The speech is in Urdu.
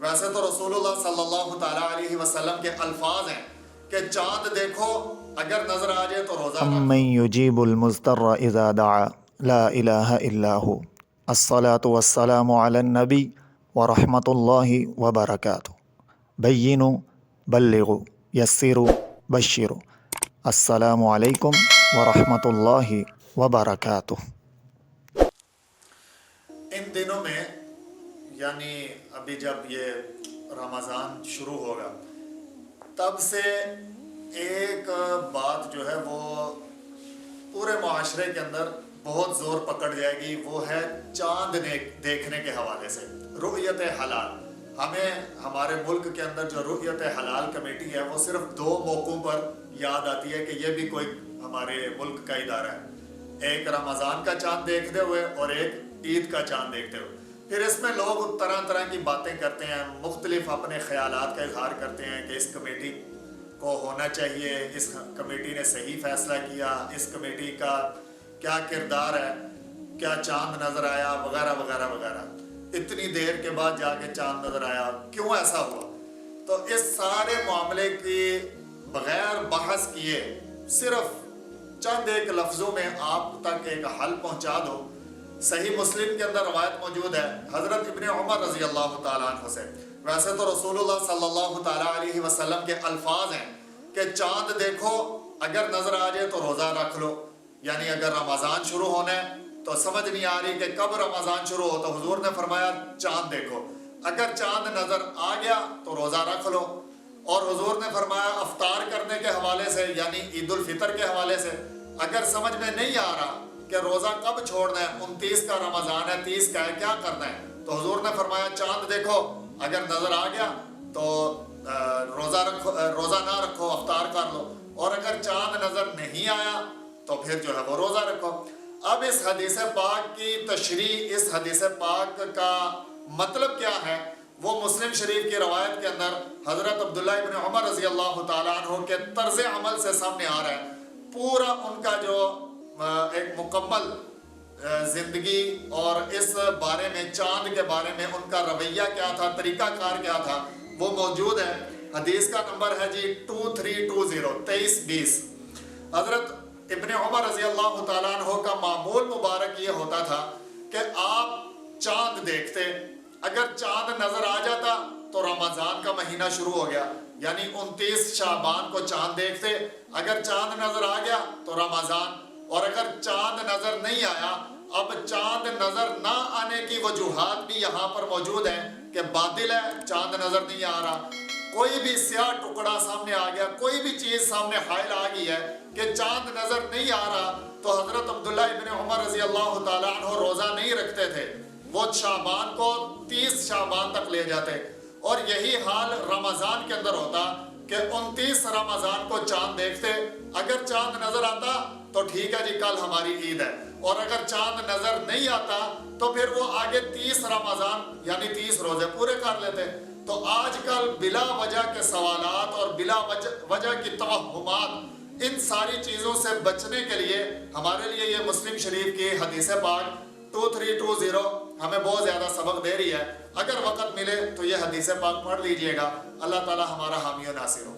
ویسے تو رسول اللہ صلی اللہ تعالیٰ علیہ وسلم کے الفاظ ہیں کہ چاند دیکھو اگر نظر آ جائے تو روزہ رکھو۔ امن یجیب المضطر اذا دعا لا الہ الا ہو الصلاۃ والسلام علی النبی ورحمۃ اللہ وبرکاتہ بینوا بلغوا یسروا بشروا السلام علیکم ورحمۃ اللہ وبرکاتہ۔ ان دنوں میں یعنی ابھی جب یہ رمضان شروع ہوگا تب سے ایک بات جو ہے وہ پورے معاشرے کے اندر بہت زور پکڑ جائے گی، وہ ہے چاند دیکھنے کے حوالے سے رؤیت حلال۔ ہمیں ہمارے ملک کے اندر جو رؤیت حلال کمیٹی ہے وہ صرف 2 موقعوں پر یاد آتی ہے کہ یہ بھی کوئی ہمارے ملک کا ادارہ ہے، ایک رمضان کا چاند دیکھتے ہوئے اور ایک عید کا چاند دیکھتے ہوئے۔ پھر اس میں لوگ طرح طرح کی باتیں کرتے ہیں، مختلف اپنے خیالات کا اظہار کرتے ہیں کہ اس کمیٹی کو ہونا چاہیے، اس کمیٹی نے صحیح فیصلہ کیا، اس کمیٹی کا کیا کردار ہے، کیا چاند نظر آیا وغیرہ وغیرہ وغیرہ، اتنی دیر کے بعد جا کے چاند نظر آیا، کیوں ایسا ہوا؟ تو اس سارے معاملے کی بغیر بحث کیے صرف چند ایک لفظوں میں آپ تک ایک حل پہنچا دو۔ صحیح مسلم کے اندر روایت موجود ہے حضرت ابن عمر رضی اللہ تعالیٰ عنہ سے، ویسے تو رسول اللہ صلی اللہ تعالیٰ علیہ وسلم کے الفاظ ہیں کہ چاند دیکھو اگر نظر آ جائے تو روزہ رکھ لو، یعنی اگر رمضان شروع ہونا ہے تو سمجھ نہیں آ رہی کہ کب رمضان شروع ہو تو حضور نے فرمایا چاند دیکھو، اگر چاند نظر آ گیا تو روزہ رکھ لو۔ اور حضور نے فرمایا افطار کرنے کے حوالے سے یعنی عید الفطر کے حوالے سے اگر سمجھ میں نہیں آ رہا کہ روزہ کب چھوڑنا ہے، 29 کا رمضان ہے، 30 کا ہے، کیا کرنا ہے، تو حضور نے فرمایا چاند دیکھو اگر نظر آ گیا تو روزہ نہ رکھو، افطار کر لو، اور اگر چاند نظر نہیں آیا تو پھر جو ہے وہ روزہ رکھو۔ اب اس حدیث پاک کی تشریح، اس حدیث پاک کا مطلب کیا ہے، وہ مسلم شریف کی روایت کے اندر حضرت عبداللہ ابن عمر رضی اللہ تعالیٰ عنہ کے طرز عمل سے سامنے آ رہا ہے۔ پورا ان کا جو ایک مکمل زندگی اور اس بارے میں چاند کے بارے میں ان کا رویہ کیا تھا، طریقہ کار کیا تھا، وہ موجود ہے۔ حدیث کا نمبر ہے جی 2320 حضرت ابن عمر رضی اللہ تعالیٰ عنہ کا معمول مبارک یہ ہوتا تھا کہ آپ چاند دیکھتے، اگر چاند نظر آ جاتا تو رمضان کا مہینہ شروع ہو گیا، یعنی 29 شعبان کو چاند دیکھتے، اگر چاند نظر آ گیا تو رمضان، اور اگر چاند نظر نہیں آیا، اب چاند نظر نہ آنے کی وجوہات بھی یہاں پر موجود ہیں کہ باطل ہے، چاند نظر نہیں آ رہا، کوئی بھی سیاہ ٹکڑا سامنے آ گیا، کوئی بھی چیز سامنے حائل آ گئی ہے کہ چاند نظر نہیں آ رہا، تو حضرت عبداللہ ابن عمر رضی اللہ تعالیٰ عنہ روزہ نہیں رکھتے تھے، وہ شعبان کو 30 شعبان تک لے جاتے، اور یہی حال رمضان کے اندر ہوتا کہ 29 رمضان کو چاند دیکھتے، اگر چاند نظر آتا تو ٹھیک ہے جی کل ہماری عید ہے، اور اگر چاند نظر نہیں آتا تو پھر وہ آگے 30 رمضان یعنی 30 روزے پورے کر لیتے۔ تو آج کل بلا وجہ کے سوالات اور بلا وجہ کی توہمات، ان ساری چیزوں سے بچنے کے لیے ہمارے لیے یہ مسلم شریف کی حدیث پاک 2320 ہمیں بہت زیادہ سبق دے رہی ہے۔ اگر وقت ملے تو یہ حدیث پاک پڑھ لیجئے گا۔ اللہ تعالی ہمارا حامی و ناصر ہو۔